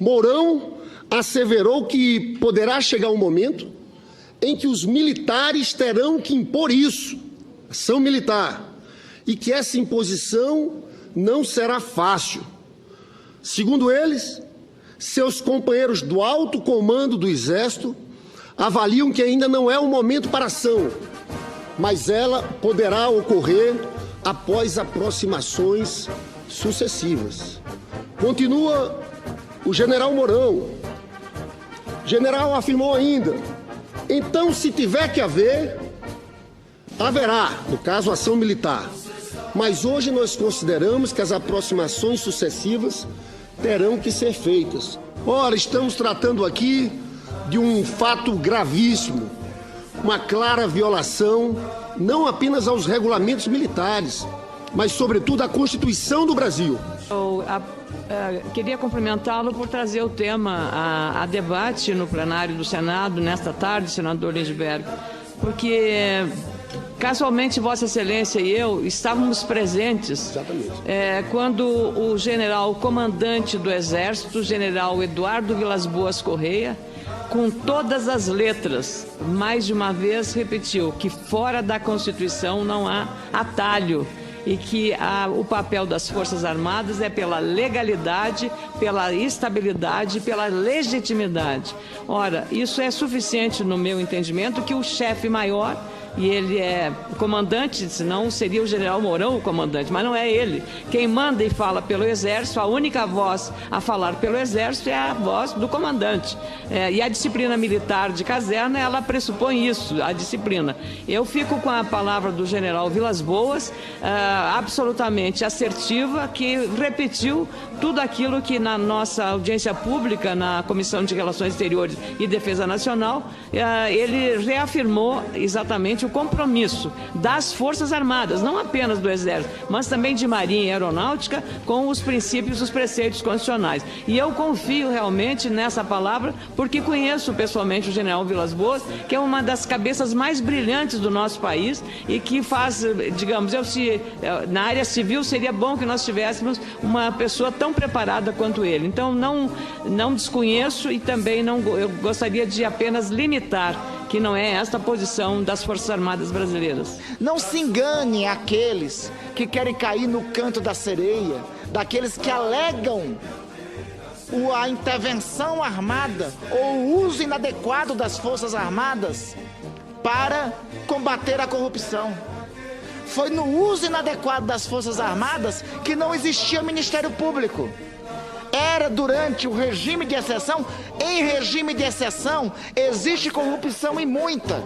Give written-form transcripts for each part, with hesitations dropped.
Mourão asseverou que poderá chegar um momento em que os militares terão que impor isso, ação militar, e que essa imposição não será fácil. Segundo eles, seus companheiros do alto comando do Exército avaliam que ainda não é o momento para ação, mas ela poderá ocorrer após aproximações sucessivas. Continua o general Mourão. O general afirmou ainda: então, se tiver que haver, haverá, no caso, ação militar. Mas hoje nós consideramos que as aproximações sucessivas terão que ser feitas. Ora, estamos tratando aqui de um fato gravíssimo, uma clara violação não apenas aos regulamentos militares, mas, sobretudo, à Constituição do Brasil. Queria cumprimentá-lo por trazer o tema a debate no plenário do Senado nesta tarde, senador Lindbergh, porque casualmente Vossa Excelência e eu estávamos presentes quando o general comandante do Exército, general Eduardo Vilas Boas Correia, com todas as letras, mais de uma vez repetiu que fora da Constituição não há atalho e que o papel das Forças Armadas é pela legalidade, pela estabilidade, pela legitimidade. Ora, isso é suficiente no meu entendimento que o chefe maior, e ele é comandante, senão seria o general Mourão o comandante, mas não é ele. Quem manda e fala pelo Exército, a única voz a falar pelo Exército é a voz do comandante. E a disciplina militar de caserna, ela pressupõe isso, a disciplina. Eu fico com a palavra do general Vilas Boas, absolutamente assertiva, que repetiu tudo aquilo que na nossa audiência pública, na Comissão de Relações Exteriores e Defesa Nacional, ele reafirmou exatamente o compromisso das Forças Armadas, não apenas do Exército, mas também de Marinha e Aeronáutica, com os princípios e os preceitos constitucionais. E eu confio realmente nessa palavra, porque conheço pessoalmente o general Vilas Boas, que é uma das cabeças mais brilhantes do nosso país e que faz, digamos, na área civil seria bom que nós tivéssemos uma pessoa tão preparada quanto ele. Então, não desconheço e também eu gostaria de apenas limitar que não é esta a posição das Forças Armadas brasileiras. Não se engane aqueles que querem cair no canto da sereia, daqueles que alegam a intervenção armada ou o uso inadequado das Forças Armadas para combater a corrupção. Foi no uso inadequado das Forças Armadas que não existia Ministério Público. Era durante o regime de exceção. Em regime de exceção existe corrupção e muita.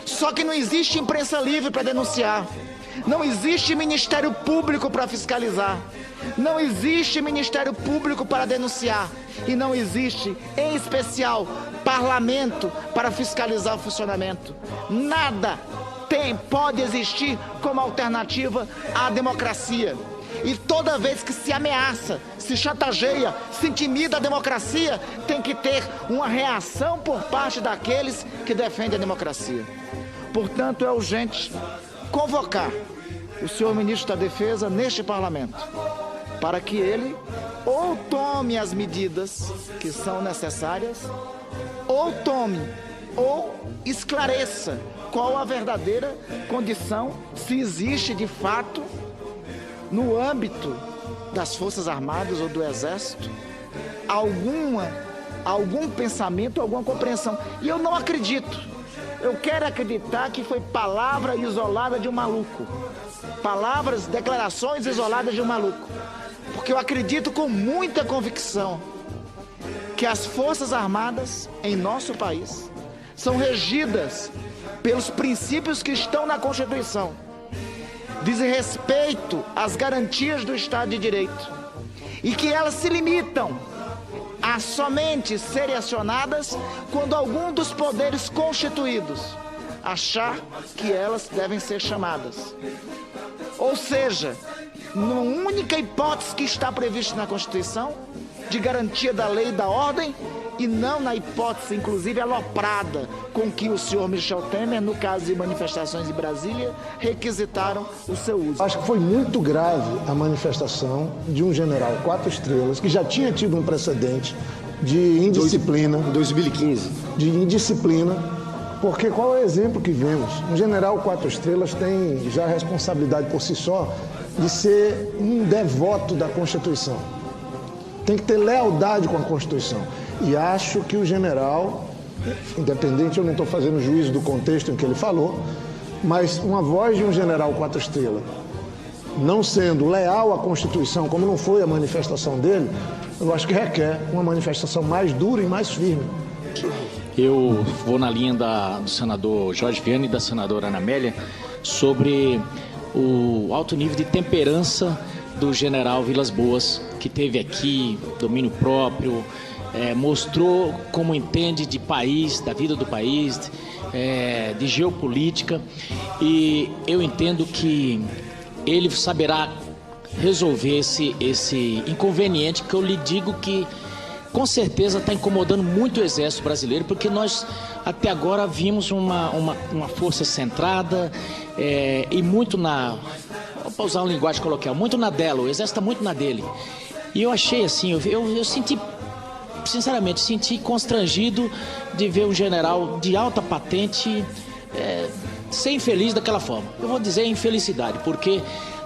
Só que não existe imprensa livre para denunciar. Não existe Ministério Público para fiscalizar. Não existe Ministério Público para denunciar. E não existe, em especial, parlamento para fiscalizar o funcionamento. Nada pode existir como alternativa à democracia. E toda vez que se ameaça, se chantageia, se intimida a democracia, tem que ter uma reação por parte daqueles que defendem a democracia. Portanto, é urgente convocar o senhor ministro da Defesa neste parlamento, para que ele ou tome as medidas que são necessárias, ou esclareça qual a verdadeira condição, se existe de fato no âmbito das Forças Armadas ou do Exército algum pensamento, alguma compreensão. E eu não acredito. Eu quero acreditar que foi palavra isolada de um maluco. Declarações isoladas de um maluco. Porque eu acredito com muita convicção que as Forças Armadas em nosso país são regidas pelos princípios que estão na Constituição. Dizem respeito às garantias do Estado de Direito e que elas se limitam a somente serem acionadas quando algum dos poderes constituídos achar que elas devem ser chamadas. Ou seja, numa única hipótese que está prevista na Constituição, de garantia da lei e da ordem, e não na hipótese, inclusive, aloprada com que o senhor Michel Temer, no caso de manifestações em Brasília, requisitaram o seu uso. Acho que foi muito grave a manifestação de um general 4 estrelas, que já tinha tido um precedente de indisciplina. 2015. De indisciplina, porque qual é o exemplo que vemos? Um general 4 estrelas tem já a responsabilidade por si só de ser um devoto da Constituição. Tem que ter lealdade com a Constituição. E acho que o general, independente, eu não estou fazendo juízo do contexto em que ele falou, mas uma voz de um general 4 estrelas, não sendo leal à Constituição, como não foi a manifestação dele, eu acho que requer uma manifestação mais dura e mais firme. Eu vou na linha do senador Jorge Viana e da senadora Ana Amélia sobre o alto nível de temperança do general Vilas Boas, que teve aqui domínio próprio, mostrou como entende de país, da vida do país, de geopolítica, e eu entendo que ele saberá resolver esse inconveniente que eu lhe digo que com certeza está incomodando muito o Exército Brasileiro, porque nós até agora vimos uma força centrada e muito vou usar uma linguagem coloquial, muito na dela, o Exército está muito na dele. E eu achei assim, eu senti, sinceramente, constrangido de ver um general de alta patente ser infeliz daquela forma. Eu vou dizer infelicidade, porque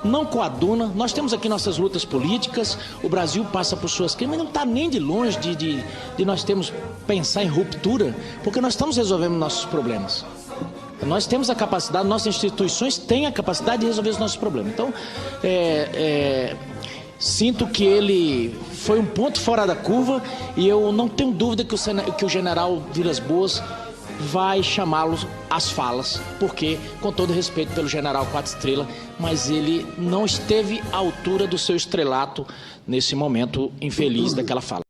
não coaduna. Nós temos aqui nossas lutas políticas, o Brasil passa por suas crises, mas não está nem de longe de nós termos pensar em ruptura, porque nós estamos resolvendo nossos problemas. Nós temos a capacidade, nossas instituições têm a capacidade de resolver os nossos problemas. Então, sinto que ele foi um ponto fora da curva e eu não tenho dúvida que o general Vilas Boas vai chamá-lo às falas, porque, com todo respeito pelo general 4 estrelas, mas ele não esteve à altura do seu estrelato nesse momento infeliz daquela fala.